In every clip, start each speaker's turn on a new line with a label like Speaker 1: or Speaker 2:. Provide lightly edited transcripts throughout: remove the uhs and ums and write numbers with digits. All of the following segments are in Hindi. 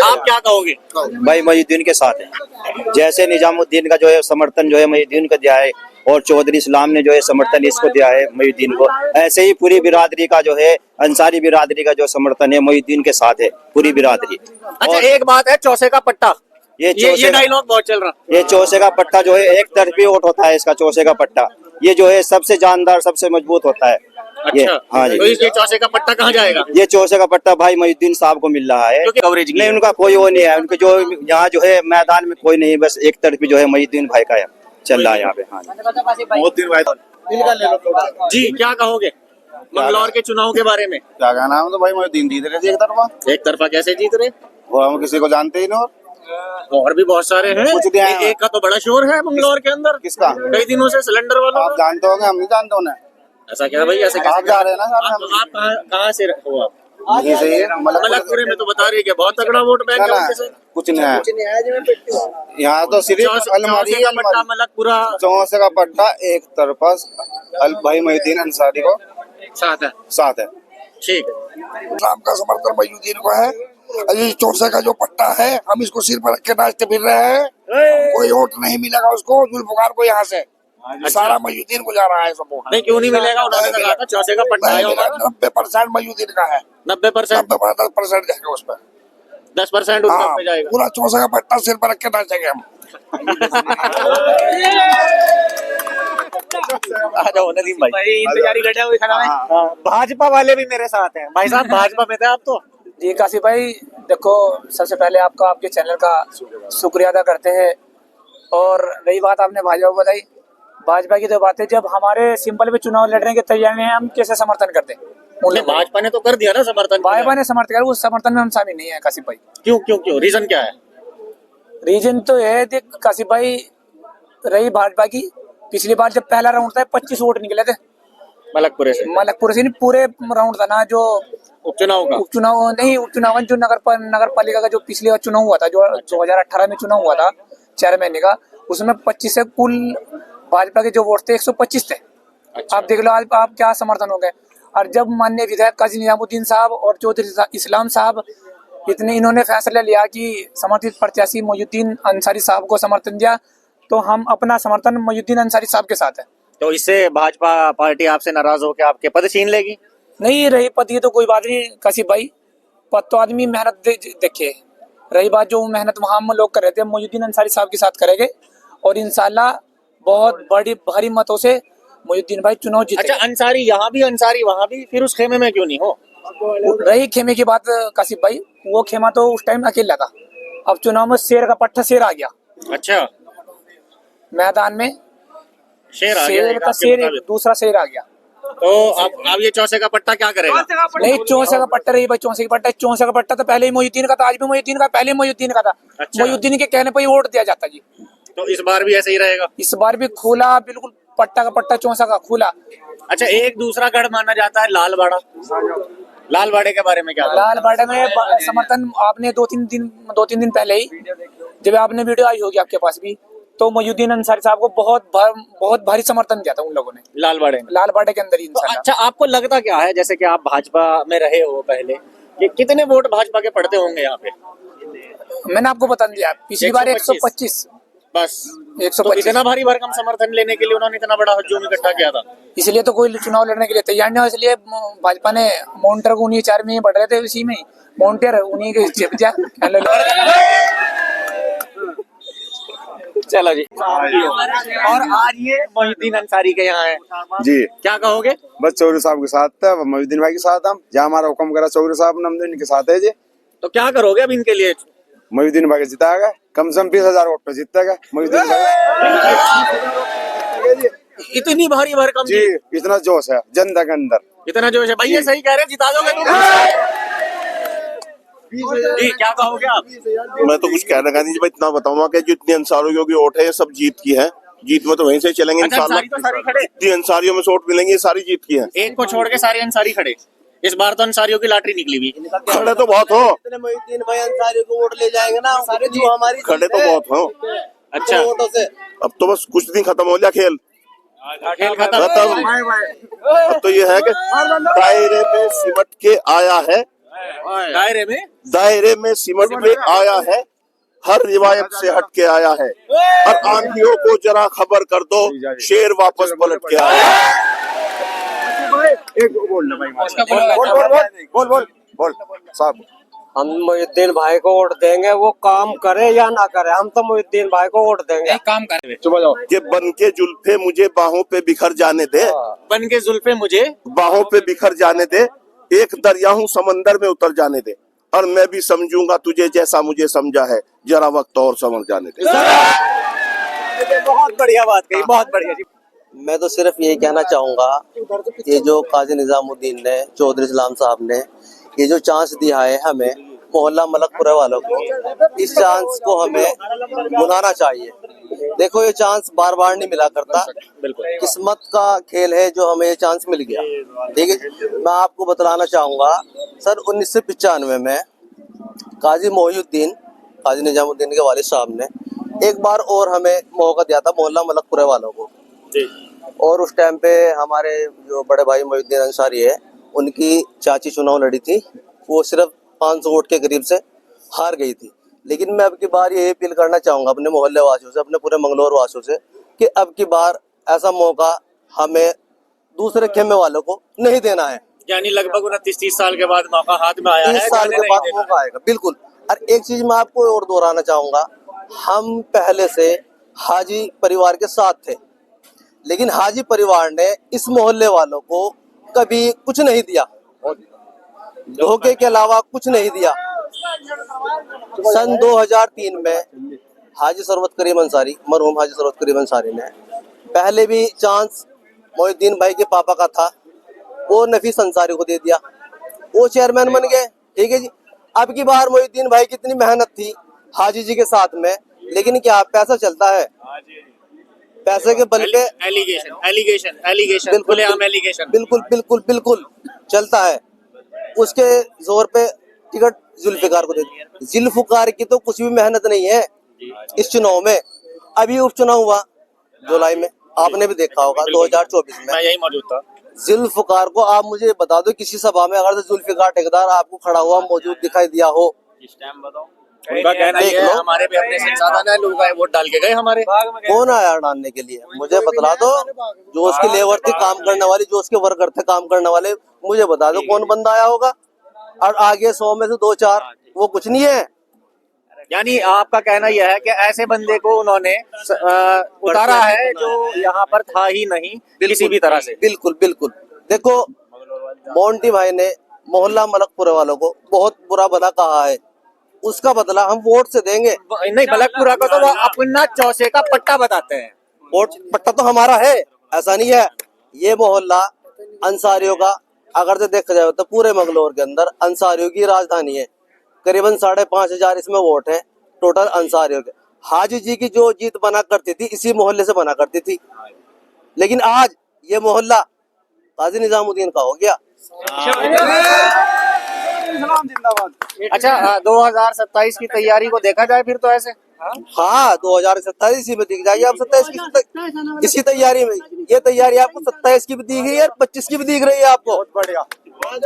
Speaker 1: आप क्या कहोगे?
Speaker 2: भाई मोहिउद्दीन के साथ है। जैसे निजामुद्दीन का जो है समर्थन जो है मोहिउद्दीन को दिया है और चौधरी इस्लाम ने जो है समर्थन इसको दिया है मोहिउद्दीन को, ऐसे ही पूरी बिरादरी का जो है अंसारी बिरादरी का जो समर्थन है मोहिउद्दीन के साथ है पूरी बिरादरी।
Speaker 1: अच्छा, एक बात है, चौसे का पट्टा, ये डायलॉग बहुत चल रहा।
Speaker 2: ये चौसे का पट्टा जो है एक तरफी वोट होता है इसका। चौसे का पट्टा ये जो है सबसे जानदार सबसे मजबूत होता है। ये
Speaker 1: अच्छा,
Speaker 2: हाँ जी।
Speaker 1: तो ये चौसे का पट्टा कहाँ जाएगा?
Speaker 2: ये चौसे का पट्टा भाई मोहिउद्दीन साहब को मिल रहा है,
Speaker 1: क्योंकि कवरेज
Speaker 2: नहीं उनका कोई वो नहीं है। उनके जो यहाँ जो है मैदान में कोई नहीं, बस एक तरफी जो है मोहिउद्दीन भाई का चल रहा है यहाँ पे। हाँ
Speaker 3: मोहिउद्दीन भाई
Speaker 1: जी, क्या कहोगे मंगलौर के चुनाव के बारे में?
Speaker 3: क्या कहना है, तो भाई मोहिउद्दीन जीत रहे थे एक तरफा।
Speaker 1: एक तरफा कैसे जीत रहे?
Speaker 3: वो हम किसी को जानते ही नहीं।
Speaker 1: और भी बहुत सारे हैं।
Speaker 3: कुछ दिया है।
Speaker 1: एक का तो बड़ा शोर है मंगलौर के अंदर।
Speaker 3: किसका?
Speaker 1: कई दिनों से सिलेंडर वाला।
Speaker 3: आप जानते होंगे, हम नहीं जानते उन्हें।
Speaker 1: ऐसा क्या भाई, ऐसे
Speaker 3: आप जा रहे हैं ना सारे हम।
Speaker 1: आप कहाँ से हो? आप
Speaker 3: यहीं से ही है,
Speaker 1: मलकपुरे में तो बता रही है बहुत तगड़ा वोट बैंक है उनके साथ।
Speaker 3: कुछ नहीं है यहाँ तो सिर्फ अलमारी
Speaker 1: चौसे का पट्टा मलकपुरा
Speaker 3: चौसे का पट्टा एक तरफा भाई मोहिउद्दीन अंसारी को
Speaker 1: साथ है। ठीक है,
Speaker 4: इस्लाम का समर्थन मोहिउद्दीन को है। ये चौसे का जो पट्टा है हम इसको सिर पर रख के नाचते फिर रहे हैं। कोई वोट नहीं मिलेगा उसको, जुल्फकार को यहाँ से सारा मोहिउद्दीन को जा रहा है सब वोट।
Speaker 1: नहीं क्यों नहीं मिलेगा? उन्होंने तो कहा था चौसे का पट्टा है हमारा।
Speaker 4: 90% मोहिउद्दीन का है।
Speaker 1: 90%?
Speaker 4: 90% जाएगा उसमें।
Speaker 1: 10% उस पे जाएगा।
Speaker 4: पूरा चौसे का पट्टा सिर पर रख के नाचेंगे हम।
Speaker 1: भाई इंतजारी घटा हुई खाना में। भाजपा वाले भी मेरे साथ हैं भाई साहब। भाजपा में थे आप तो?
Speaker 5: जी काशी भाई, देखो सबसे पहले आपका आपके चैनल का शुक्रिया अदा करते हैं। और रही बात आपने भाजपा को बताई, भाजपा की तो बात है, जब हमारे सिंपल पे चुनाव लड़ने की तैयारी है हम कैसे समर्थन करते हैं?
Speaker 1: भाजपा ने तो कर दिया ना समर्थन।
Speaker 5: भाजपा ने समर्थन कर, उस समर्थन में हम शामिल नहीं है काशिफ भाई।
Speaker 1: क्यों क्यों क्यों? रीजन क्या है?
Speaker 5: रीजन तो है देख काशिफ भाई, रही भाजपा की, पिछली बार जब पहला राउंड था 25 वोट निकले थे
Speaker 1: मलकपुरे से
Speaker 5: नहीं, पूरे राउंड था ना जो
Speaker 1: उपचुनाव
Speaker 5: नहीं, उपचुनाव जो नगर पालिका का जो पिछले चुनाव हुआ था, जो 2018 में चुनाव हुआ था 4 महीने का, उसमें 25 से कुल भाजपा के जो वोट थे 125 थे।
Speaker 1: अच्छा।
Speaker 5: आप देख लो आज आप क्या समर्थन हो गए। और जब माननीय विधायक काजी निजामुद्दीन साहब और चौधरी इस्लाम साहब इन्होंने फैसला लिया कि समर्थित प्रत्याशी मोहिउद्दीन अंसारी साहब को समर्थन दिया, तो हम अपना समर्थन मोहिउद्दीन अंसारी साहब के साथ है।
Speaker 1: तो इससे भाजपा पार्टी आपसे नाराज होकर आपके पद छीन लेगी?
Speaker 5: नहीं, रही पद की तो कोई बात नहीं काशिफ भाई, पद तो आदमी मेहनत देखे। रही बात जो मेहनत वहाँ हम लोग कर रहे थे, मोहिउद्दीन अंसारी साहब के साथ करेंगे और इंशाल्लाह बहुत बड़ी भारी मतों से मोहिउद्दीन भाई चुनाव जीतेंगे।
Speaker 1: अच्छा, अंसारी यहाँ भी अंसारी वहाँ भी, फिर उस खेमे में क्यों नहीं हो?
Speaker 5: रही खेमे की बात काशिफ भाई, वो खेमा तो उस टाइम अकेला था। अब चुनाव में शेर का पट्टा शेर आ गया।
Speaker 1: अच्छा,
Speaker 5: मैदान में
Speaker 1: शेर
Speaker 5: का शेर दूसरा शेर आ गया।
Speaker 1: तो अब ये चौसे का पट्टा क्या करेगा?
Speaker 5: नहीं, चौसे का पट्टा रही भाई, चौसे का पट्टा तो पहले ही मोहिउद्दीन का था, आज भी मोहिउद्दीन का, पहले मोहिउद्दीन का था।
Speaker 1: अच्छा।
Speaker 5: मोहिउद्दीन के कहने पर ही वोट दिया जाता जी।
Speaker 1: तो इस बार भी ऐसे ही रहेगा?
Speaker 5: इस बार भी खुला, बिल्कुल पट्टा का पट्टा, चौसा का खुला।
Speaker 1: अच्छा, एक दूसरा गढ़ माना जाता है लालबाड़ा। लालबाड़े के बारे में क्या?
Speaker 5: लालबाड़ा में समर्थन आपने दो तीन दिन पहले ही जब आपने वीडियो आई होगी आपके पास भी, तो मोहिउद्दीन अंसारी साहब को बहुत भारी समर्थन दिया था उन लोगों ने लालबाड़ा के अंदर ही।
Speaker 1: तो अच्छा, आपको लगता क्या है, जैसे कि आप भाजपा में रहे हो पहले, कि कितने वोट भाजपा के पड़ते होंगे यहाँ पे?
Speaker 5: मैंने आपको बता दिया, पिछली बार 125
Speaker 1: बस।
Speaker 5: 125।
Speaker 1: तो इतना भारी भरकम समर्थन लेने के लिए उन्होंने इतना बड़ा हजूम इकट्ठा किया था,
Speaker 5: इसलिए तो कोई चुनाव लड़ने के लिए तैयार नहीं हो। इसलिए भाजपा ने मॉनिटर को उन्हीं 4 में बढ़ रहे थे, उसी में मॉनिटर उन्हीं के चिप दिया।
Speaker 1: चलो जी। और आज ये मोहिउद्दीन अंसारी के यहाँ है
Speaker 3: जी,
Speaker 1: क्या कहोगे?
Speaker 3: बस चौधरी साहब के साथ है, मोहिउद्दीन भाई के साथ हम, जहाँ हमारा हुक्म करा चौधरी साहब ने, हम इनके साथ है जी।
Speaker 1: तो क्या करोगे अब इनके लिए?
Speaker 3: मोहिउद्दीन भाई जिताएगा, कम से कम 20,000 वोट पे जीतेगा मोहिउद्दीन भाई।
Speaker 1: इतनी भारी भरकम
Speaker 3: जी, इतना जोश है जनता के अंदर,
Speaker 1: इतना जोश है भाई। ये सही कह रहे हैं, जिता दोगे तुम? जी, क्या कहोगे आप?
Speaker 6: मैं तो कुछ कहना नहीं, इतना बताऊंगा कि जो इतनी अंसारियों की वोट है ये सब जीत की है, जीत में तो वहीं से चलेंगे इंशाल्लाह। जितनी अंसारियों में से वोट मिलेंगे ये सारी जीत की है,
Speaker 1: एक को छोड़ के सारे अंसारी खड़े। इस बार तो अंसारियों की लॉटरी निकली हुई।
Speaker 6: खड़े तो बहुत हो,
Speaker 7: मोहिउद्दीन भाई अंसारी को वोट ले जाएंगे ना सारे, जो हमारी
Speaker 6: खड़े तो बहुत हो।
Speaker 1: अच्छा,
Speaker 6: अब तो बस कुछ दिन खत्म हो गया खेल
Speaker 1: खत्म।
Speaker 6: अब तो ये है कि दायरे में सिमट के आया है दायरे में सिमट के आया है, हर रिवायत से हट के आया है। और आंधियों को जरा खबर कर दो, शेर वापस पलट के आया है।
Speaker 3: बोल साहब।
Speaker 7: हम मोहिउद्दीन भाई को वोट देंगे, वो काम करे या ना करे, हम तो मोहिउद्दीन भाई को वोट देंगे।
Speaker 5: काम करे
Speaker 6: कि बन के जुल्फे मुझे बाहों पे बिखर जाने दे,
Speaker 1: बन के जुल्फे मुझे
Speaker 6: बाहों पे बिखर जाने दे, एक दरिया हूँ समंदर में उतर जाने दे, और मैं भी समझूंगा तुझे जैसा मुझे समझा है, जरा वक्त और समझ जाने दे।
Speaker 1: बहुत बढ़िया बात कही, बहुत बढ़िया जी।
Speaker 7: मैं तो सिर्फ यही कहना चाहूंगा, ये जो काजी निजामुद्दीन ने, चौधरी इस्लाम साहब ने ये जो चांस दिया है हमें मोहल्ला मलकपुरा वालों को, इस चांस को हमें बुलाना चाहिए। देखो ये चांस बार बार नहीं मिला करता, किस्मत का खेल है जो हमें ये चांस मिल गया। ठीक है, मैं आपको बतलाना चाहूंगा सर 1995 में काजी मोहिउद्दीन, काजी निजामुद्दीन के वालिद साहब ने एक बार और हमें मौका दिया था मोहल्ला मलकपुरा वालों को, और उस टाइम पे हमारे जो बड़े भाई मोहिउद्दीन अंसारी है, उनकी चाची चुनाव लड़ी थी, वो सिर्फ 500 वोट के करीब से हार गई थी। लेकिन मैं अब की बार ये अपील करना चाहूंगा अपने मोहल्ले वासियों से, अपने पूरे मंगलौर वासियों से, कि अब की बार ऐसा मौका हमें दूसरे खेमे वालों को नहीं देना है।
Speaker 1: यानी लगभग 29-30 साल के बाद मौका हाथ में आया है,
Speaker 7: 30 साल के बाद मौका आएगा, बिल्कुल। और एक चीज मैं आपको और दोहराना चाहूंगा, हम पहले से हाजी परिवार के साथ थे, लेकिन हाजी परिवार ने इस मोहल्ले वालों को कभी कुछ नहीं दिया, धोखे के अलावा कुछ नहीं दिया। सन 2003 में हाजी सरवत करीम अंसारी, मरहूम हाजी सरवत करीम अंसारी ने पहले भी चांस मोहिउद्दीन भाई के पापा का था, वो नफीस अंसारी को दे दिया, वो चेयरमैन बन गए। ठीक है जी, अब की बार मोहिउद्दीन भाई की इतनी मेहनत थी हाजी जी के साथ में, लेकिन क्या पैसा चलता है? पैसे के बल पे
Speaker 1: एलिगेशन
Speaker 7: बिल्कुल बिल्कुल बिल्कुल चलता है, उसके जोर पे टिकट जुल्फिकार को दे दी। जुल्फिकार की तो कुछ भी मेहनत नहीं है इस चुनाव में। अभी उपचुनाव हुआ जुलाई में, आपने भी देखा होगा 2024 में,
Speaker 1: मैं यही मौजूद था।
Speaker 7: जुल्फिकार को आप मुझे बता दो किसी सभा में अगर जुल्फिकार ठेकेदार आपको खड़ा हुआ मौजूद दिखाई दिया हो?
Speaker 1: उनका कहना ये है हमारे भी अपने संसाधन है, लोग आए वोट डाल के गए हमारे।
Speaker 7: कौन आया डालने के लिए? मुझे बतला दो, जो उसकी लेबर थी काम करने वाली, जो उसके वर्कर थे काम करने वाले, मुझे बता दो कौन बंदा आया होगा। और आगे 100 में से 2-4 वो कुछ नहीं है।
Speaker 1: यानी आपका कहना यह है कि ऐसे बंदे को उन्होंने उतारा है जो यहाँ पर था ही नहीं किसी भी तरह से।
Speaker 7: बिल्कुल बिल्कुल। देखो मोंटी भाई ने मोहल्ला मलकपुरा वालों को बहुत बुरा भला कहा है, उसका बदला हम वोट से देंगे।
Speaker 1: नहीं, मलकपुरा को तो वो अपना चौसे का पट्टा बताते हैं।
Speaker 7: वोट पट्टा तो हमारा है, ऐसा नहीं है। ये मोहल्ला अंसारियों का अगर से देखा जाए तो पूरे मंगलौर के अंदर अंसारियों की राजधानी है। करीबन 5,500 इसमें वोट है टोटल अंसारियों के। हाजी जी की जो जीत बना करती थी इसी मोहल्ले से बना करती थी, लेकिन आज ये मोहल्ला काजी निजामुद्दीन का हो गया।
Speaker 1: अच्छा, 2027 की तैयारी को देखा जाए फिर तो ऐसे।
Speaker 7: हाँ 2027 में दिख जाएगी। आप 27 इसकी तैयारी में, ये तैयारी आपको 27 की भी दिख रही है, 25 की भी दिख रही है आपको। बहुत बढ़िया।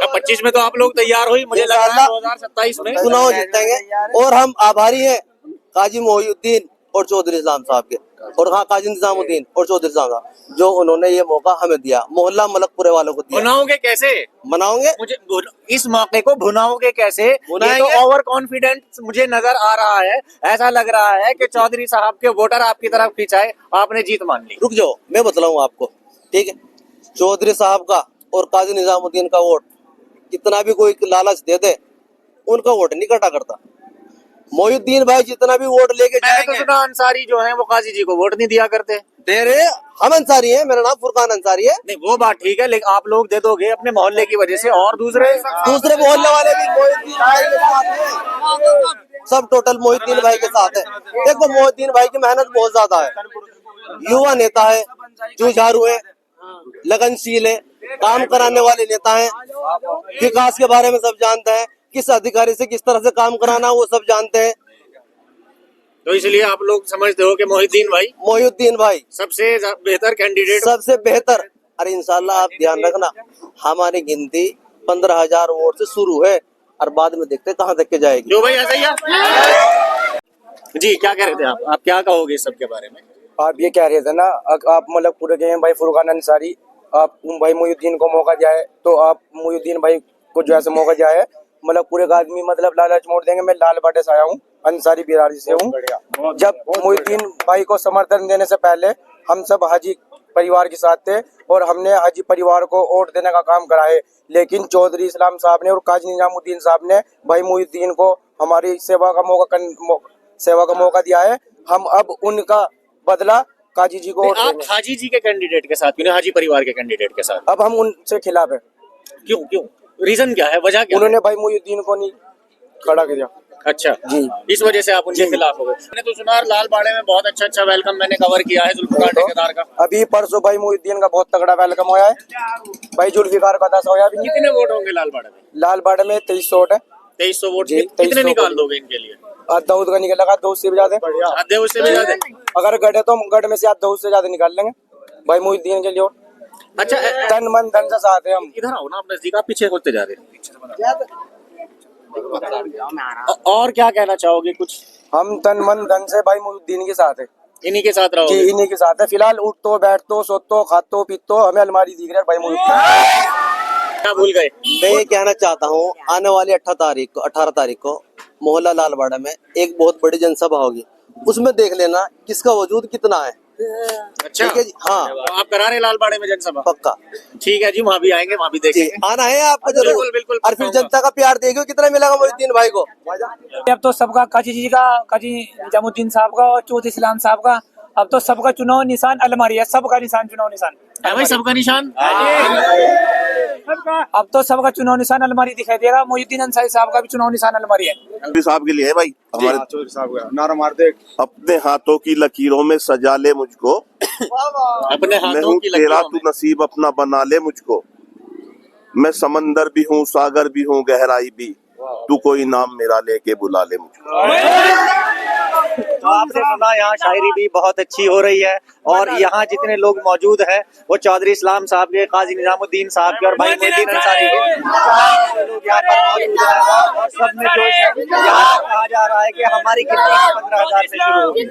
Speaker 1: 25 में तो आप लोग तैयार हो ही, मुझे लग रहा है 2027 में
Speaker 7: चुनाव जीतेंगे। और हम आभारी हैं काजी मोहिउद्दीन और चौधरी इस्लाम साहब के, और हाँ काजी निजामुद्दीन और चौधरी इस्लाम साहब, जो उन्होंने ये मौका हमें दिया, मोहल्ला मलकपुरे वालों को दिया।
Speaker 1: भुनाओगे कैसे?
Speaker 7: मनाओगे
Speaker 1: मुझे इस मौके को भुनाओगे कैसे? ये तो ओवर कॉन्फिडेंट मुझे नजर आ रहा है। ऐसा लग रहा है कि चौधरी साहब के वोटर आपकी तरफ खिंचाए, आपने जीत मान ली।
Speaker 7: रुक जाओ, मैं बतलाऊं आपको। ठीक है, चौधरी साहब का और काजी निजामुद्दीन का वोट कितना भी कोई लालच दे दे, उनका वोट नहीं कटा करता। मोहिउद्दीन भाई जितना भी वोट लेके
Speaker 1: मैंने तो सुना अंसारी जो है वो काजी जी को वोट नहीं दिया करते।
Speaker 7: दे रहे, हम अंसारी हैं, मेरा नाम फुरकान अंसारी है।
Speaker 1: नहीं वो बात ठीक है, लेकिन आप लोग दे दोगे अपने मोहल्ले की वजह से, और दूसरे
Speaker 7: मोहल्ले वाले भी मोहिउद्दीन भाई के साथ हैं, सब टोटल मोहिउद्दीन भाई के साथ है। देखो मोहिउद्दीन भाई की मेहनत बहुत ज्यादा है, युवा नेता है, जुझारू है, लगनशील है, काम कराने वाले नेता हैं, विकास के बारे में सब जानते हैं, किस अधिकारी से किस तरह से काम कराना वो सब जानते हैं।
Speaker 1: तो इसलिए आप लोग समझते हो कि मोहिउद्दीन भाई
Speaker 7: सबसे
Speaker 1: बेहतर कैंडिडेट,
Speaker 7: सबसे बेहतर। अरे इंशाल्लाह आप ध्यान रखना, हमारी गिनती 15,000 वोट से शुरू है और बाद में देखते हैं कहाँ तक के जाएगी।
Speaker 1: जो भाई ऐसा ही है जी, क्या कह रहे थे आप क्या कहोगे इस सब के बारे में?
Speaker 8: आप ये कह रहे थे ना, आप मतलब पूरे गेम भाई फुरकान अंसारी, आप भाई मोहिउद्दीन को मौका दिया है, तो आप मोहिउद्दीन भाई को जो ऐसे मौका दिया है, मतलब पूरे आदमी मतलब लालच मोड़ देंगे। मैं लाल बाटे से आया हूँ, अंसारी बिरादरी से हूँ। जब मोहिउद्दीन भाई को समर्थन देने से पहले हम सब हाजी परिवार के साथ थे और हमने हाजी परिवार को वोट देने का काम करा है, लेकिन चौधरी इस्लाम साहब ने और काजी निजामुद्दीन साहब ने भाई मोहिउद्दीन को हमारी सेवा का मौका दिया है। हम अब उनका बदला काजी जी को वोट
Speaker 1: आप
Speaker 8: देंगे।
Speaker 1: हाजी जी के कैंडिडेट के साथ क्यों नहीं, हाजी परिवार के कैंडिडेट के साथ?
Speaker 8: अब हम उनसे खिलाफ है।
Speaker 1: क्यों रीजन क्या है, वजह क्या है?
Speaker 8: उन्होंने भाई मोहिउद्दीन को नहीं खड़ा किया।
Speaker 1: अच्छा
Speaker 8: जी,
Speaker 1: इस वजह से आप उनके खिलाफ हो गए। मैंने तो सुना लाल बाड़े में बहुत अच्छा वेलकम मैंने कवर किया है जुल्फिकार ठेकेदार का।
Speaker 8: अभी परसों भाई मोहिउद्दीन का बहुत तगड़ा वेलकम होया है। भाई जुल्फिकार का 10 होया भी।
Speaker 1: कितने वोट होंगे लाल बाड़े में?
Speaker 8: लाल बाड़े में 2300 वोट है।
Speaker 1: 2300 वोट।
Speaker 8: जी,
Speaker 1: कितने
Speaker 8: 2300
Speaker 1: निकाल दोगे इनके लिए?
Speaker 8: दाऊद का निकलेगा 2 से भी ज्यादा।
Speaker 1: आधे उससे भी ज्यादा?
Speaker 8: अगर गढ़े तो हम गढ़ में से आप 2 से ज्यादा निकाल लेंगे भाई मोहिउद्दीन के लिए।
Speaker 1: अच्छा
Speaker 8: तन मन धन से साथ है हम।
Speaker 1: इधर आओ ना, आप नजदीक, आप पीछे होते जा रहे हैं। और क्या कहना चाहोगे कुछ?
Speaker 8: हम तन मन धन से भाई मोहिउद्दीन के साथ है।
Speaker 1: इन्हीं के साथ
Speaker 8: जी,
Speaker 1: रहोगे?
Speaker 8: इन्हीं के साथ है। फिलहाल उठतो बैठतो सोतो खातो पीतो हमें अलमारी दिख रहा है भाई मोहिउद्दीन।
Speaker 1: क्या भूल गए?
Speaker 7: मैं ये कहना चाहता हूँ, आने वाली 18 तारीख को मोहल्ला लालबाड़ा में एक बहुत बड़ी जनसभा होगी, उसमें देख लेना किसका वजूद कितना है।
Speaker 1: अच्छा
Speaker 7: ठीक है जी, हाँ
Speaker 1: तो आप करा रहे लाल बाड़े में जनसभा?
Speaker 7: पक्का।
Speaker 1: ठीक है जी, वहाँ भी आएंगे, वहाँ भी
Speaker 7: जी,
Speaker 1: देखेंगे।
Speaker 7: आना है आपको जरूर।
Speaker 1: बिल्कुल, बिल्कुल,
Speaker 7: और फिर जनता का प्यार देखो कितना मिलेगा मोहिउद्दीन भाई को।
Speaker 5: अब तो सबका काजी जी का, काजी निजामुद्दीन साहब का और चौधरी इस्लाम साहब का, अब तो सबका चुनाव निशान अलमारी है। सबका निशान चुनाव निशान
Speaker 1: है भाई, सबका निशान।
Speaker 5: अब तो सबका चुनाव निशान अलमारी दिखाई देगा। मोहिउद्दीन अंसारी साहब का भी चुनाव निशान अलमारी है।
Speaker 6: चौधरी साहब के लिए है भाई, हमारे
Speaker 3: चौधरी साहब का नारा मारते
Speaker 6: अपने हाथों की लकीरों में सजा ले मुझको,
Speaker 1: अपने
Speaker 6: मैं
Speaker 1: हाथों
Speaker 6: हूँ
Speaker 1: की
Speaker 6: तेरा
Speaker 1: लकीरों
Speaker 6: तू
Speaker 1: में।
Speaker 6: नसीब अपना बना ले मुझको, मैं समंदर भी हूँ सागर भी हूँ गहराई भी, तू कोई नाम मेरा लेके बुला ले मुझको।
Speaker 2: तो आपने सुना यहाँ शायरी भी बहुत अच्छी हो रही है और यहाँ जितने लोग मौजूद हैं वो चौधरी इस्लाम साहब के, काजी निजामुद्दीन साहब के और भाई मोहिउद्दीन अंसारी के लोग यहाँ पर मौजूद हैं और सब में जोश है। यहाँ कहा जा रहा है कि हमारी गिनती 15,000 से शुरू होगी।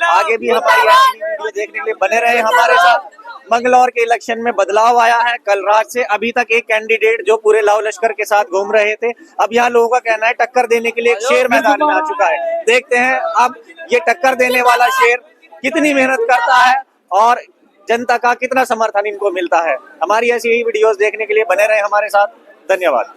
Speaker 2: आगे भी हमारी ऐसी वीडियो देखने के लिए बने रहे हमारे साथ। मंगलौर के इलेक्शन में बदलाव आया है। कल रात से अभी तक एक कैंडिडेट जो पूरे लाव लश्कर के साथ घूम रहे थे, अब यहाँ लोगों का कहना है टक्कर देने के लिए एक शेर मैदान में आ चुका है। देखते हैं अब ये टक्कर देने वाला शेर कितनी मेहनत करता है और जनता का कितना समर्थन इनको मिलता है। हमारी ऐसी ही वीडियोस देखने के लिए बने रहे हमारे साथ। धन्यवाद।